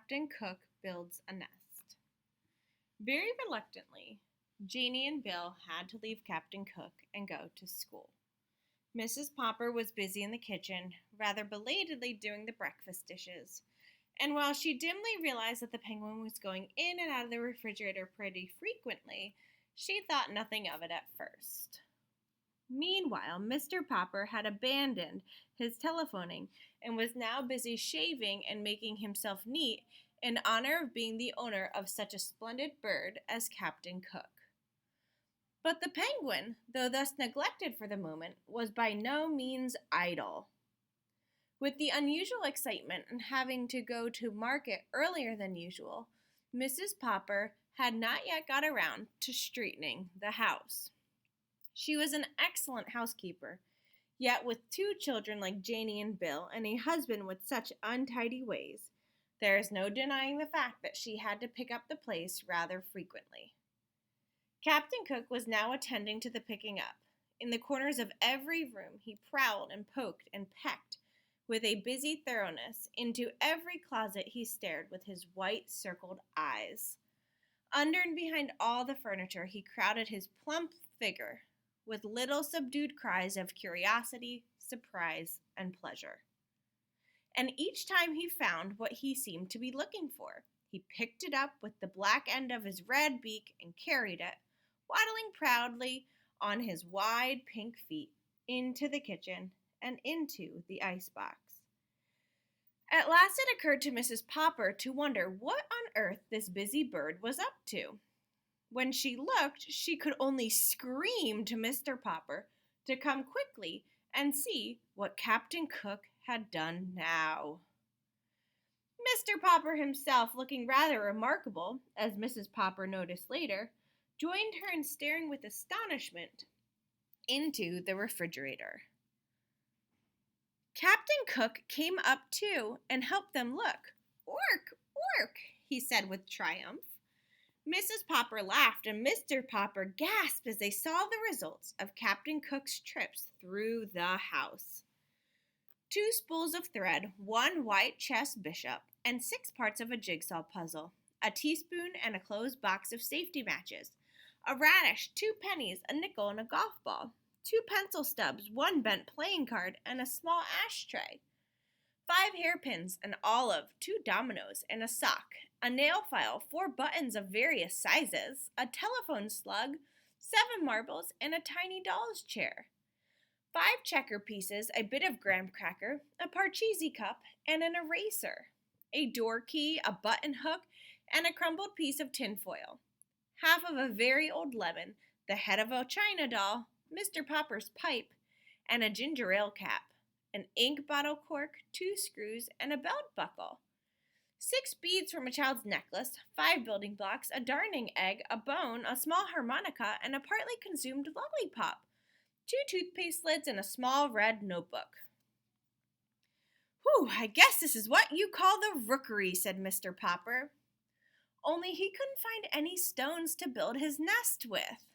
Captain Cook Builds a Nest. Very reluctantly, Janie and Bill had to leave Captain Cook and go to school. Mrs. Popper was busy in the kitchen, rather belatedly doing the breakfast dishes, and while she dimly realized that the penguin was going in and out of the refrigerator pretty frequently, she thought nothing of it at first. Meanwhile, Mr. Popper had abandoned his telephoning and was now busy shaving and making himself neat in honor of being the owner of such a splendid bird as Captain Cook. But the penguin, though thus neglected for the moment, was by no means idle. With the unusual excitement and having to go to market earlier than usual, Mrs. Popper had not yet got around to straightening the house. She was an excellent housekeeper, yet with two children like Janie and Bill and a husband with such untidy ways, there is no denying the fact that she had to pick up the place rather frequently. Captain Cook was now attending to the picking up. In the corners of every room he prowled and poked and pecked with a busy thoroughness. Into every closet he stared with his white circled eyes. Under and behind all the furniture he crowded his plump figure with little subdued cries of curiosity, surprise, and pleasure. And each time he found what he seemed to be looking for, he picked it up with the black end of his red beak and carried it, waddling proudly on his wide pink feet, into the kitchen and into the icebox. At last it occurred to Mrs. Popper to wonder what on earth this busy bird was up to. When she looked, she could only scream to Mr. Popper to come quickly and see what Captain Cook had done now. Mr. Popper himself, looking rather remarkable, as Mrs. Popper noticed later, joined her in staring with astonishment into the refrigerator. Captain Cook came up too and helped them look. "Ork, ork," he said with triumph. Mrs. Popper laughed and Mr. Popper gasped as they saw the results of Captain Cook's trips through the house. 2 spools of thread, 1 white chess bishop, and 6 parts of a jigsaw puzzle, a teaspoon and a closed box of safety matches, a radish, 2 pennies, a nickel, and a golf ball, 2 pencil stubs, 1 bent playing card, and a small ashtray, 5 hairpins, an olive, 2 dominoes, and a sock, a nail file, 4 buttons of various sizes, a telephone slug, 7 marbles, and a tiny doll's chair, 5 checker pieces, a bit of graham cracker, a Parcheesi cup, and an eraser, a door key, a button hook, and a crumpled piece of tinfoil, half of a very old lemon, the head of a china doll, Mr. Popper's pipe, and a ginger ale cap, an ink bottle cork, 2 screws, and a belt buckle, 6 beads from a child's necklace, 5 building blocks, a darning egg, a bone, a small harmonica, and a partly consumed lollipop, 2 toothpaste lids, and a small red notebook. "Whew, I guess this is what you call the rookery," said Mr. Popper. Only he couldn't find any stones to build his nest with.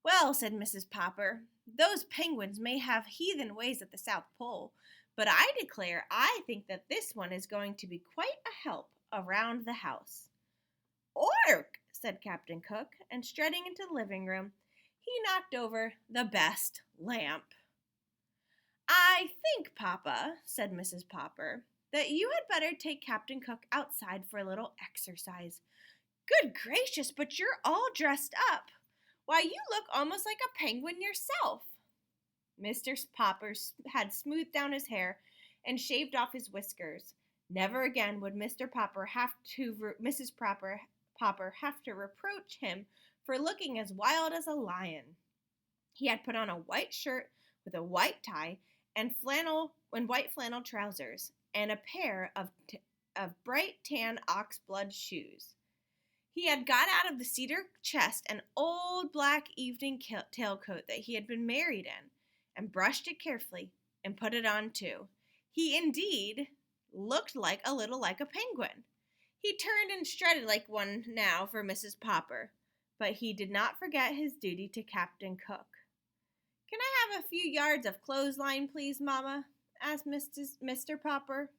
"Well," said Mrs. Popper, "those penguins may have heathen ways at the South Pole, but I declare I think that this one is going to be quite a help around the house." "Ork," said Captain Cook, and strutting into the living room, he knocked over the best lamp. "I think, Papa," said Mrs. Popper, "that you had better take Captain Cook outside for a little exercise. Good gracious, but you're all dressed up. Why, you look almost like a penguin yourself." Mr. Popper had smoothed down his hair and shaved off his whiskers. Never again would Mrs. Popper have to reproach him for looking as wild as a lion. He had put on a white shirt with a white tie and white flannel trousers, and a pair of bright tan oxblood shoes. He had got out of the cedar chest an old black evening tailcoat that he had been married in, and brushed it carefully and put it on too. He indeed looked a little like a penguin. He turned and strutted like one now for Mrs. Popper, but he did not forget his duty to Captain Cook. "Can I have a few yards of clothesline, please, Mamma?" asked Mr. Popper.